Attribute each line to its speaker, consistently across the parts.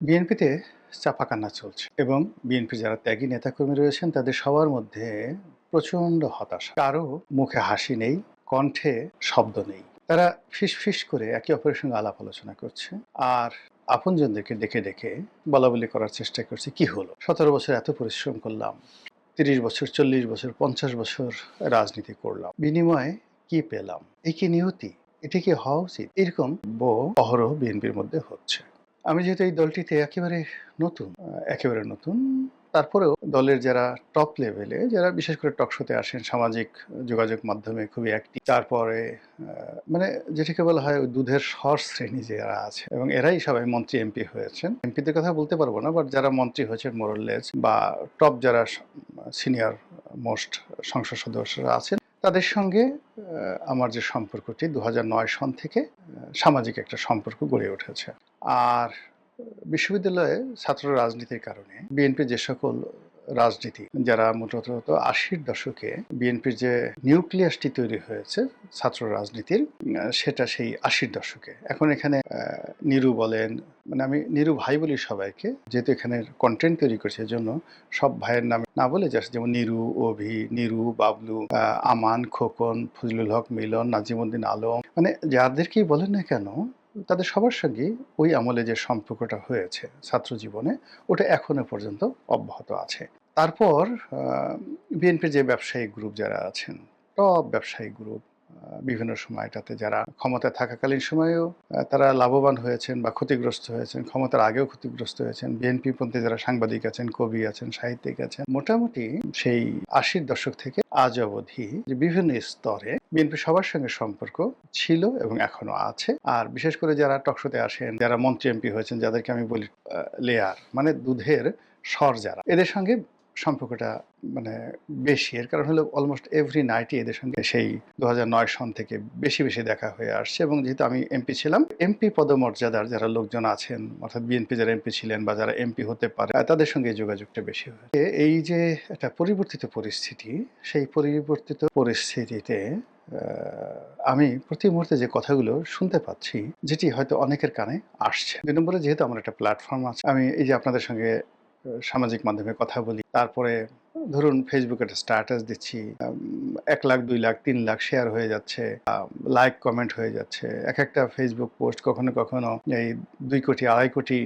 Speaker 1: বিএনপিতে চাপাকান্না চলছে এবং বিএনপির যারা ত্যাগী নেতাকর্মী রয়েছেন তাদের সবার মধ্যে প্রচণ্ড হতাশা। কারো মুখে হাসি নেই, কণ্ঠে শব্দ নেই। তারা ফিসফিস করে একে অপরের সঙ্গে আলাপ আলোচনা করছে। আর আপনজনদেরকে ডেকে ডেকে বলাবলি করার চেষ্টা করছে, কি হলো? ১৭ বছর এত পরিশ্রম করলাম। ৩০ বছর, ৪০ বছর, ৫০ বছর রাজনীতি করলাম। বিনিময়ে কি পেলাম? এই কি নিয়তি? এটা কি হওয়া উচিত? এরকম অহরহ বিএনপির মধ্যে হচ্ছে। আমি যেহেতু এই দলটিতে একেবারে নতুন, তারপরেও দলের যারা টপ লেভেলে, যারা বিশেষ করে টক শোতে আসেন, সামাজিক যোগাযোগ মাধ্যমে খুবই অ্যাক্টিভ, তারপরে মানে যেটাকে বলা হয় ওই দুধের স্বর শ্রেণী যারা আছে, এবং এরাই সবাই মন্ত্রী এমপি হয়েছেন। এমপিদের কথা বলতে পারবো না, বাট যারা মন্ত্রী হয়েছেন মোরলেস বা টপ যারা সিনিয়র মোস্ট সংসদ সদস্যরা আছেন, তাদের সঙ্গে আমার যে সম্পর্কটি ২০০৯ সন থেকে সামাজিক একটা সম্পর্ক গড়ে উঠেছে। আর বিশ্ববিদ্যালয়ে ছাত্র রাজনীতির কারণে বিএনপির যে সকল রাজনীতি, যারা মূলত ৮০-র দশকে বিএনপির যে নিউক্লিয়াসটি তৈরি হয়েছে ছাত্র রাজনীতির, সেটা সেই ৮০-র দশকে। এখন এখানে নিরু বলেন, মানে আমি নিরু ভাই বলি সবাইকে, যেহেতু এখানে কন্টেন্ট তৈরি করছে, এজন্য সব ভাইয়ের নামে না বলে জাস্ট, যেমন নিরু, অভি, নিরু, বাবলু, আমান, খোকন, ফজলুল হক, মিলন, নাজিমুদ্দিন আলম, মানে যাদেরকেই বলেন না কেন, তাদের সবার সঙ্গেই ওই আমলে যে সম্পর্কটা হয়েছে ছাত্র জীবনে, ওটা এখনো পর্যন্ত অব্যাহত আছে। তারপর বিএনপির যে ব্যবসায়ী গ্রুপ যারা আছেন, টপ ব্যবসায়ী গ্রুপ, বিভিন্ন সময়টাতে যারা ক্ষমতায় থাকাকালীন সময়েও তারা লাভবান হয়েছেন বা ক্ষতিগ্রস্ত হয়েছেন, ক্ষমতার আগেও ক্ষতিগ্রস্ত হয়েছেন। বিএনপি পন্থী যারা সাংবাদিক আছেন, কবি আছেন, সাহিত্যিক আছেন, মোটামুটি সেই ৮০-র দশক থেকে আজ অবধি যে বিভিন্ন স্তরে বিএনপি সবার সঙ্গে সম্পর্ক ছিল এবং এখনো আছে। আর বিশেষ করে যারা টকশোতে আসেন, যারা মন্ত্রী এমপি হয়েছেন, যাদেরকে আমি বলি লেয়ার, মানে দুধের স্বর, যারা এদের সঙ্গে সম্পর্কটা মানে বেশি। এর কারণ হলো অলমোস্ট এভরি নাইটই এদের সঙ্গে সেই ২০০৯ সন থেকে বেশি বেশি দেখা হয়ে আসছে। এবং যেহেতু আমি এমপি ছিলাম, এমপি পদমর্যাদার যারা লোকজন আছেন, অর্থাৎ বিএনপি যারা এমপি ছিলেন বা যারা এমপি হতে পারে, তাদের সঙ্গে যোগাযোগটা বেশি হয়। এই যে একটা পরিবর্তিত পরিস্থিতি, সেই পরিবর্তিত পরিস্থিতিতে আমি প্রতি মুহূর্তে যে কথাগুলো শুনতে পাচ্ছি, যেটি হয়তো অনেকের কানে আসছে। ২ নম্বরে, যেহেতু আমার একটা প্ল্যাটফর্ম আছে, আমি এই যে আপনাদের সঙ্গে সামাজিক মাধ্যমে কথা বলি, তারপরে ধরুন ফেসবুকে একটা স্ট্যাটাস দিচ্ছি, ১ লাখ, ২ লাখ, ৩ লাখ শেয়ার হয়ে যাচ্ছে, লাইক কমেন্ট হয়ে যাচ্ছে। একটা ফেসবুক পোস্ট কখনো কখনো এই ২ কোটি, ২.৫ কোটি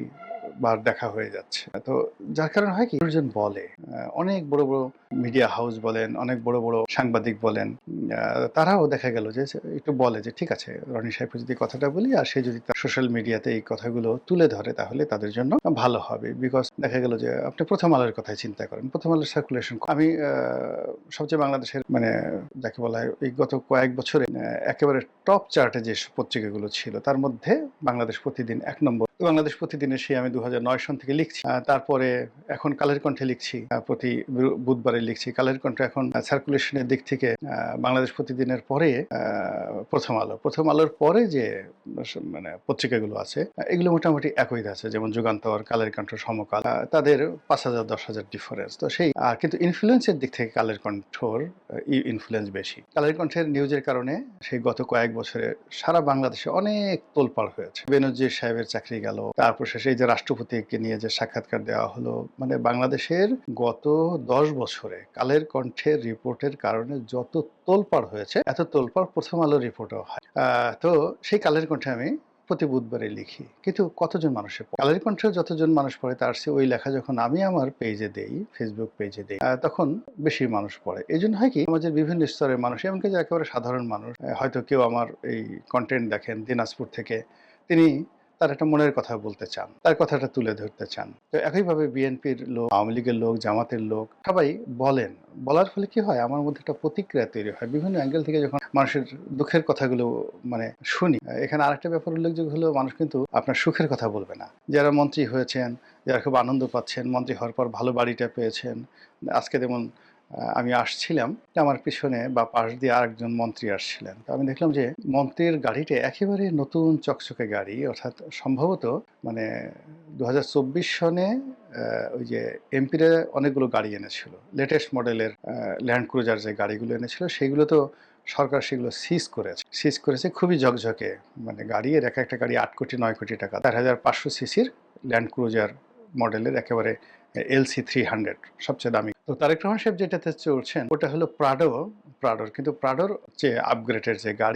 Speaker 1: বার দেখা হয়ে যাচ্ছে। তো যার কারণে হয় কি, মানুষজন বলে, অনেক বড় বড় মিডিয়া হাউস বলেন, অনেক বড় বড় সাংবাদিক বলেন, তারাও দেখা গেল যে একটু বলে যে, ঠিক আছে, রনি সাহেবকে যদি কথাটা বলি আর সে যদি তার সোশ্যাল মিডিয়াতে এই কথাগুলো তুলে ধরে, তাহলে তাদের জন্য ভালো হবে। বিকজ দেখা গেল যে আপনি প্রথম আলোর কথাই চিন্তা করেন, প্রথম আলোর সার্কুলেশন, আমি সবচেয়ে বাংলাদেশের, মানে যাকে বলা হয় এই গত কয়েক বছরে একেবারে টপ চার্টে যে পত্রিকাগুলো ছিল, তার মধ্যে বাংলাদেশ প্রতিদিন ১ নম্বর। বাংলাদেশ প্রতিদিনে সেই আমি ২০০৯ সন থেকে লিখছি। তারপরে এখন কালের কণ্ঠে লিখছি, প্রতি বুধবারে লিখছি। কালের কণ্ঠ এখন সার্কুলেশনের দিক থেকে বাংলাদেশ প্রতিদিনের পরে প্রথম আলোর পরে যে মানে পত্রিকাগুলো আছে, এগুলো মোটামুটি একই আছে, যেমন যুগান্তর, কালের কণ্ঠ, সমকাল, তাদের ৫,০০০, ১০,০০০ ডিফারেন্স। তো সেই কিন্তু ইনফ্লুয়েন্সের দিক থেকে কালের কণ্ঠর ইনফ্লুয়েন্স বেশি। কালের কণ্ঠের নিউজের কারণে সেই গত কয়েক বছরে সারা বাংলাদেশে অনেক তোলপাড় হয়েছে। বেনজির সাহেবের চাকরি গেল, তারপর শেষে এই যে রাষ্ট্রপতিকে নিয়ে যে সাক্ষাৎকার দেওয়া হলো, মানে বাংলাদেশের গত ১০ বছরে কালের কণ্ঠের রিপোর্টের কারণে যত তোলপাড় হয়েছে, এত তোলপাড় প্রথম আলোর রিপোর্টও হয়। তো সেই কালের কণ্ঠে আমি প্রতি বুধবারে লিখি, কিন্তু কতজন মানুষের পড়ে? কালের কণ্ঠে যতজন মানুষ পড়ে, তার চেয়ে ওই লেখা যখন আমি আমার পেজে দেই, ফেসবুক পেজে দেই, তখন বেশি মানুষ পড়ে। এই জন্য হয় কি, সমাজের বিভিন্ন স্তরের মানুষ, এমনকি যে একেবারে সাধারণ মানুষ, হয়তো কেউ আমার এই কন্টেন্ট দেখেন দিনাজপুর থেকে, তিনি তার একটা মনের কথা বলতে চান, তার কথাটা তুলে ধরতে চান। তো একইভাবে বিএনপির লোক, আওয়ামী লীগের লোক, জামাতের লোক, সবাই বলেন। বলার ফলে কি হয়, আমার মধ্যে একটা প্রতিক্রিয়া তৈরি হয়। বিভিন্ন অ্যাঙ্গেল থেকে যখন মানুষের দুঃখের কথাগুলো মানে শুনি, এখানে আরেকটা ব্যাপার উল্লেখযোগ্য হলো, মানুষ কিন্তু আপনার সুখের কথা বলবে না। যারা মন্ত্রী হয়েছেন, যারা খুব আনন্দ পাচ্ছেন, মন্ত্রী হওয়ার পর ভালো বাড়িটা পেয়েছেন। আজকে যেমন আমি আসছিলাম, আমার পিছনে বা পাশ দিয়ে আরেকজন মন্ত্রী আসছিলেন। তো আমি দেখলাম যে মন্ত্রীর গাড়িটা একেবারে নতুন চকচকে গাড়ি, অর্থাৎ সম্ভবত মানে ২০২৪ সনে ওই যে এমপিরা অনেকগুলো গাড়ি এনেছিল, লেটেস্ট মডেলের ল্যান্ড ক্রুজার যে গাড়িগুলো এনেছিল, সেগুলো তো সরকার সেগুলো সিজ করেছে খুবই ঝকঝকে, মানে গাড়ি এর এক একটা গাড়ি 8 কোটি 9 কোটি টাকা, 4500 সিসির ল্যান্ড ক্রুজার মডেলের একেবারে LC300 সবচেয়ে দামি। তো তারেক রহমান সাহেব যেটাতে চলছেন ওটা হলো প্রাডোর, কিন্তু প্রাডোর যে আপগ্রেডের যে গাড়ি